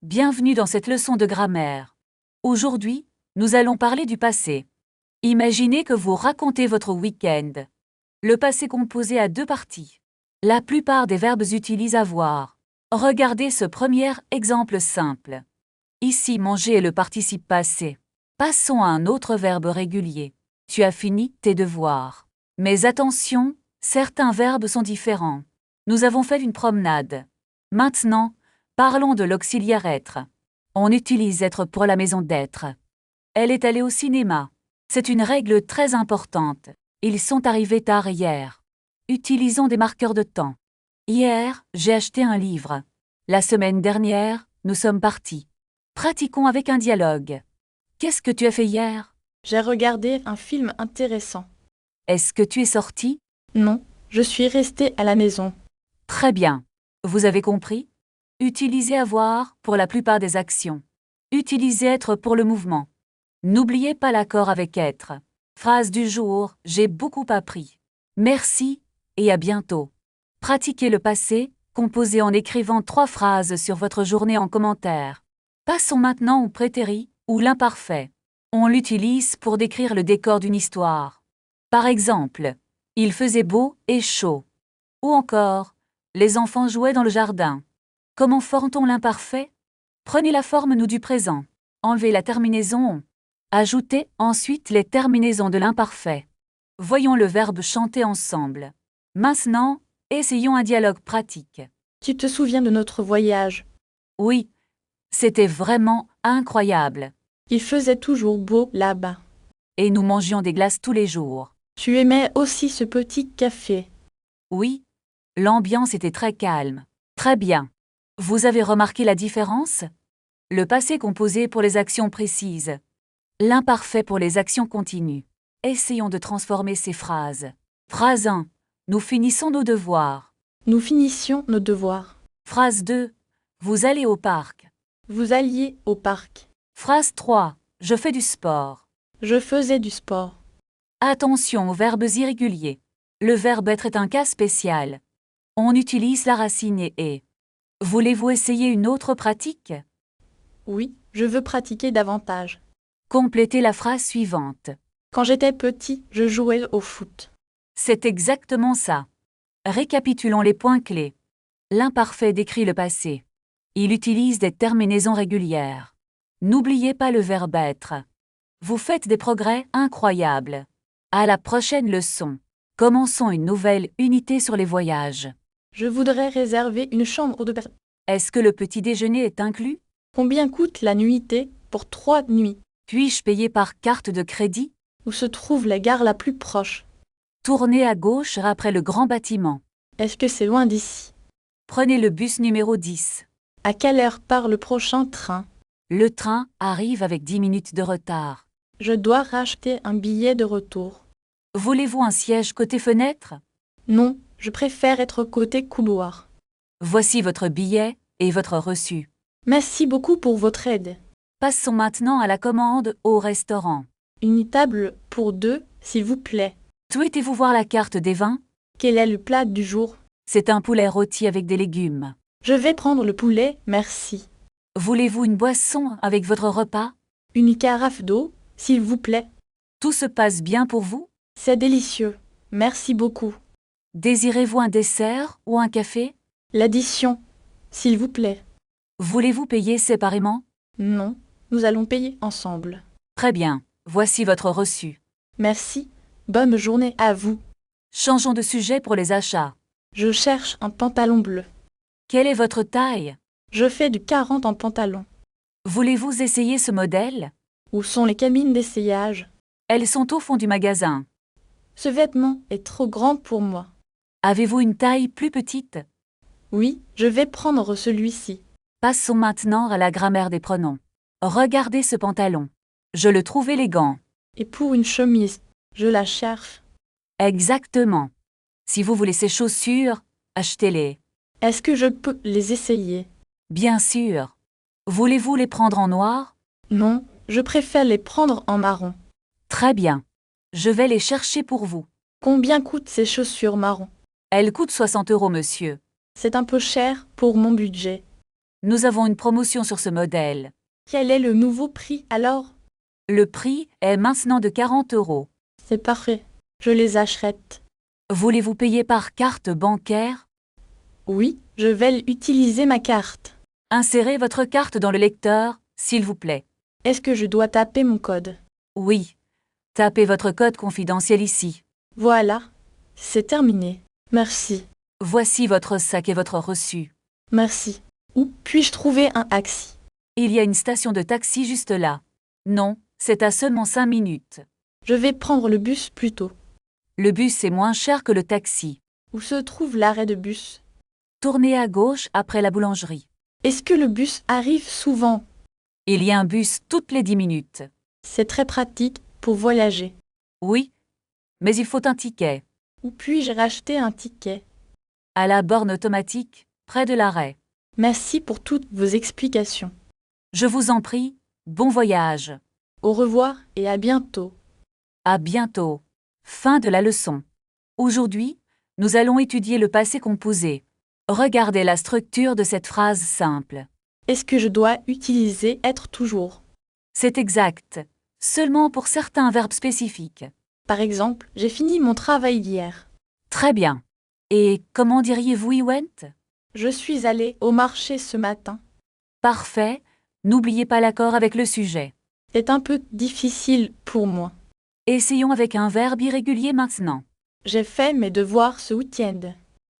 Bienvenue dans cette leçon de grammaire. Aujourd'hui, nous allons parler du passé. Imaginez que vous racontez votre week-end. Le passé composé a deux parties. La plupart des verbes utilisent avoir. Regardez ce premier exemple simple. Ici, manger est le participe passé. Passons à un autre verbe régulier. Tu as fini tes devoirs. Mais attention, certains verbes sont différents. Nous avons fait une promenade. Maintenant, parlons de l'auxiliaire être. On utilise être pour la maison d'être. Elle est allée au cinéma. C'est une règle très importante. Ils sont arrivés tard hier. Utilisons des marqueurs de temps. Hier, j'ai acheté un livre. La semaine dernière, nous sommes partis. Pratiquons avec un dialogue. Qu'est-ce que tu as fait hier? J'ai regardé un film intéressant. Est-ce que tu es sorti? Non, je suis restée à la maison. Très bien. Vous avez compris? Utilisez avoir pour la plupart des actions. Utilisez être pour le mouvement. N'oubliez pas l'accord avec être. Phrase du jour, j'ai beaucoup appris. Merci et à bientôt. Pratiquez le passé, composé en écrivant 3 phrases sur votre journée en commentaire. Passons maintenant au prétérit ou l'imparfait. On l'utilise pour décrire le décor d'une histoire. Par exemple, il faisait beau et chaud. Ou encore, les enfants jouaient dans le jardin. Comment forme-t-on l'imparfait? Prenez la forme nous du présent. Enlevez la terminaison on. Ajoutez ensuite les terminaisons de l'imparfait. Voyons le verbe chanter ensemble. Maintenant, essayons un dialogue pratique. Tu te souviens de notre voyage? Oui, c'était vraiment incroyable. Il faisait toujours beau là-bas. Et nous mangions des glaces tous les jours. Tu aimais aussi ce petit café. Oui, l'ambiance était très calme. Très bien. Vous avez remarqué la différence? Le passé composé pour les actions précises. L'imparfait pour les actions continues. Essayons de transformer ces phrases. Phrase 1. Nous finissons nos devoirs. Nous finissions nos devoirs. Phrase 2. Vous allez au parc. Vous alliez au parc. Phrase 3. Je fais du sport. Je faisais du sport. Attention aux verbes irréguliers. Le verbe être est un cas spécial. On utilise la racine et. Voulez-vous essayer une autre pratique? Oui, je veux pratiquer davantage. Complétez la phrase suivante. Quand j'étais petit, je jouais au foot. C'est exactement ça. Récapitulons les points clés. L'imparfait décrit le passé. Il utilise des terminaisons régulières. N'oubliez pas le verbe être. Vous faites des progrès incroyables. À la prochaine leçon. Commençons une nouvelle unité sur les voyages. Je voudrais réserver une chambre de personnes. Est-ce que le petit déjeuner est inclus? Combien coûte la nuitée pour 3 nuits? Puis-je payer par carte de crédit? Où se trouve la gare la plus proche? Tournez à gauche après le grand bâtiment. Est-ce que c'est loin d'ici? Prenez le bus numéro 10. À quelle heure part le prochain train? Le train arrive avec 10 minutes de retard. Je dois racheter un billet de retour. Voulez-vous un siège côté fenêtre? Non, je préfère être côté couloir. Voici votre billet et votre reçu. Merci beaucoup pour votre aide. Passons maintenant à la commande au restaurant. Une table pour 2, s'il vous plaît. Souhaitez-vous voir la carte des vins? Quel est le plat du jour? C'est un poulet rôti avec des légumes. Je vais prendre le poulet, merci. Voulez-vous une boisson avec votre repas? Une carafe d'eau, s'il vous plaît. Tout se passe bien pour vous? C'est délicieux. Merci beaucoup. Désirez-vous un dessert ou un café? L'addition, s'il vous plaît. Voulez-vous payer séparément? Non, nous allons payer ensemble. Très bien, voici votre reçu. Merci. Bonne journée à vous. Changeons de sujet pour les achats. Je cherche un pantalon bleu. Quelle est votre taille? Je fais du 40 en pantalon. Voulez-vous essayer ce modèle? Où sont les cabines d'essayage? Elles sont au fond du magasin. Ce vêtement est trop grand pour moi. Avez-vous une taille plus petite? Oui, je vais prendre celui-ci. Passons maintenant à la grammaire des pronoms. Regardez ce pantalon. Je le trouve élégant. Et pour une chemise, je la cherche. Exactement. Si vous voulez ces chaussures, achetez-les. Est-ce que je peux les essayer? Bien sûr. Voulez-vous les prendre en noir? Non, je préfère les prendre en marron. Très bien. Je vais les chercher pour vous. Combien coûtent ces chaussures marron? Elles coûtent 60 €, monsieur. C'est un peu cher pour mon budget. Nous avons une promotion sur ce modèle. Quel est le nouveau prix alors? Le prix est maintenant de 40 €. C'est parfait. Je les achète. Voulez-vous payer par carte bancaire? Oui, je vais utiliser ma carte. Insérez votre carte dans le lecteur, s'il vous plaît. Est-ce que je dois taper mon code? Oui. Tapez votre code confidentiel ici. Voilà. C'est terminé. Merci. Voici votre sac et votre reçu. Merci. Où puis-je trouver un taxi? Il y a une station de taxi juste là. Non, c'est à seulement 5 minutes. Je vais prendre le bus plutôt. Le bus est moins cher que le taxi. Où se trouve l'arrêt de bus? Tournez à gauche après la boulangerie. Est-ce que le bus arrive souvent? Il y a un bus toutes les 10 minutes. C'est très pratique pour voyager. Oui, mais il faut un ticket. Où puis-je racheter un ticket? À la borne automatique, près de l'arrêt. Merci pour toutes vos explications. Je vous en prie, bon voyage. Au revoir et à bientôt. À bientôt. Fin de la leçon. Aujourd'hui, nous allons étudier le passé composé. Regardez la structure de cette phrase simple. Est-ce que je dois utiliser être toujours? C'est exact, seulement pour certains verbes spécifiques. Par exemple, j'ai fini mon travail hier. Très bien. Et comment diriez-vous y went? Je suis allé au marché ce matin. Parfait, n'oubliez pas l'accord avec le sujet. C'est un peu difficile pour moi. Essayons avec un verbe irrégulier maintenant. J'ai fait mes devoirs ce week-end.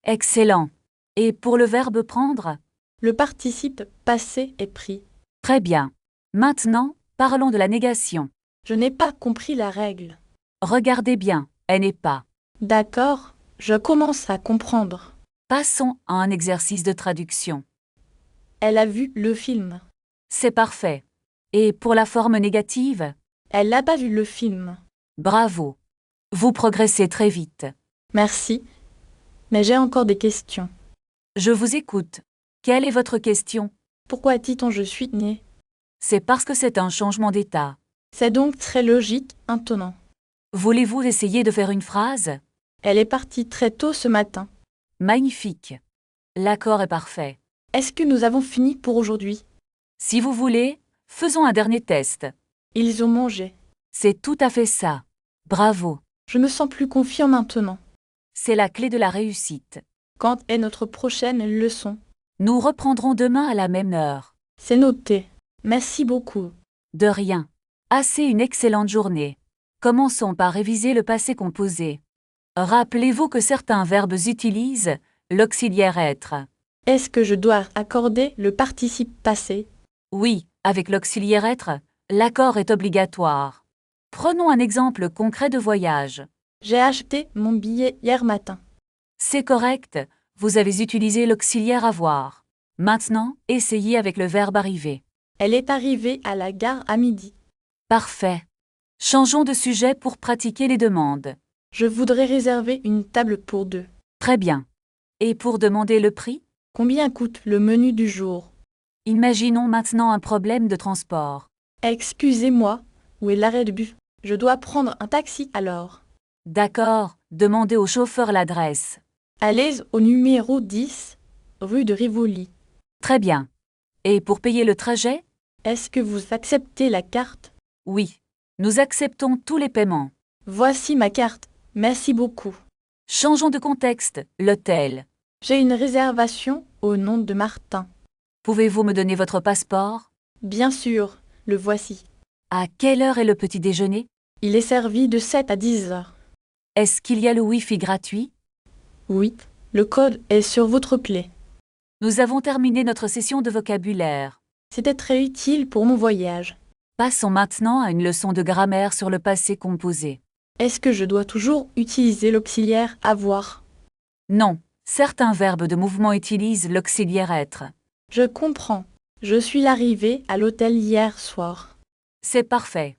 Excellent. Et pour le verbe prendre? Le participe passé est pris. Très bien. Maintenant, parlons de la négation. Je n'ai pas compris la règle. Regardez bien, elle n'est pas. D'accord, je commence à comprendre. Passons à un exercice de traduction. Elle a vu le film. C'est parfait. Et pour la forme négative? Elle n'a pas vu le film. Bravo. Vous progressez très vite. Merci. Mais j'ai encore des questions. Je vous écoute. Quelle est votre question? Pourquoi dit-on je suis né? C'est parce que c'est un changement d'état. C'est donc très logique, maintenant. Voulez-vous essayer de faire une phrase? Elle est partie très tôt ce matin. Magnifique. L'accord est parfait. Est-ce que nous avons fini pour aujourd'hui? Si vous voulez, faisons un dernier test. Ils ont mangé. C'est tout à fait ça. Bravo. Je me sens plus confiant maintenant. C'est la clé de la réussite. Quand est notre prochaine leçon? Nous reprendrons demain à la même heure. C'est noté. Merci beaucoup. De rien. Passez une excellente journée. Commençons par réviser le passé composé. Rappelez-vous que certains verbes utilisent l'auxiliaire être. Est-ce que je dois accorder le participe passé? Oui, avec l'auxiliaire être, l'accord est obligatoire. Prenons un exemple concret de voyage. J'ai acheté mon billet hier matin. C'est correct, vous avez utilisé l'auxiliaire avoir. Maintenant, essayez avec le verbe arriver. Elle est arrivée à la gare à midi. Parfait. Changeons de sujet pour pratiquer les demandes. Je voudrais réserver une table pour deux. Très bien. Et pour demander le prix? Combien coûte le menu du jour? Imaginons maintenant un problème de transport. Excusez-moi, où est l'arrêt de bus? Je dois prendre un taxi alors. D'accord, demandez au chauffeur l'adresse. Allez au numéro 10, rue de Rivoli. Très bien. Et pour payer le trajet? Est-ce que vous acceptez la carte? Oui. Nous acceptons tous les paiements. Voici ma carte. Merci beaucoup. Changeons de contexte, l'hôtel. J'ai une réservation au nom de Martin. Pouvez-vous me donner votre passeport? Bien sûr, le voici. À quelle heure est le petit déjeuner? Il est servi de 7 à 10 heures. Est-ce qu'il y a le Wi-Fi gratuit? Oui, le code est sur votre clé. Nous avons terminé notre session de vocabulaire. C'était très utile pour mon voyage. Passons maintenant à une leçon de grammaire sur le passé composé. Est-ce que je dois toujours utiliser l'auxiliaire avoir? Non, certains verbes de mouvement utilisent l'auxiliaire être. Je comprends. Je suis arrivée à l'hôtel hier soir. C'est parfait.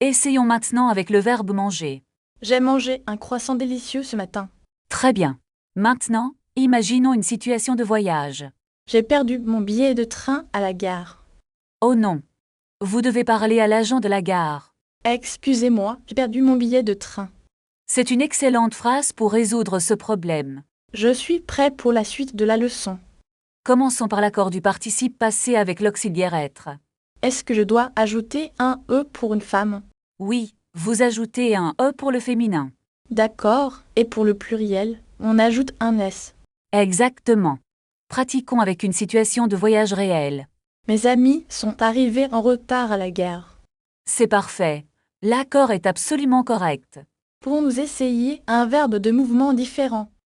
Essayons maintenant avec le verbe manger. J'ai mangé un croissant délicieux ce matin. Très bien. Maintenant, imaginons une situation de voyage. J'ai perdu mon billet de train à la gare. Oh non. Vous devez parler à l'agent de la gare. Excusez-moi, j'ai perdu mon billet de train. C'est une excellente phrase pour résoudre ce problème. Je suis prêt pour la suite de la leçon. Commençons par l'accord du participe passé avec l'auxiliaire être. Est-ce que je dois ajouter un E pour une femme? Oui, vous ajoutez un E pour le féminin. D'accord. Et pour le pluriel, on ajoute un S. Exactement. Pratiquons avec une situation de voyage réel. Mes amis sont arrivés en retard à la gare. C'est parfait. L'accord est absolument correct. Pouvons-nous essayer un verbe de mouvement différent?